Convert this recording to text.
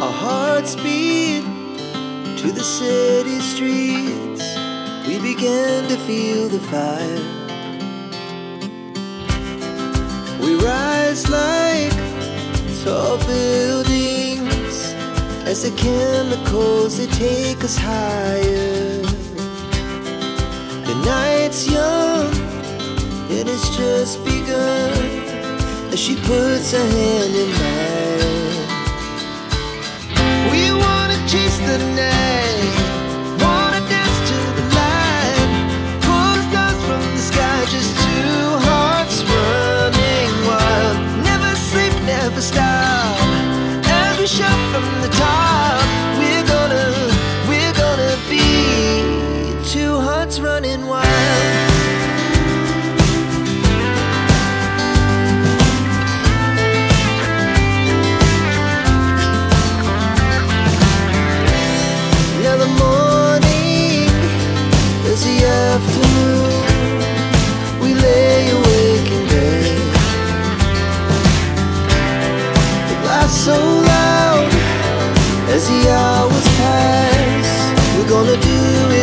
Our hearts beat to the city streets. We began to feel the fire. We rise like tall buildings as the chemicals, they take us higher. The night's young and it's just begun as she puts her hand in mine. We wanna chase the night, wanna dance to the light, pull the stars from the sky, just two hearts running wild. Never sleep, never stop, as we shout from the top. We're gonna be two hearts running wild. Now the morning is the afternoon. We lay awake in bed. It laughs so loud as the hours pass. We're gonna do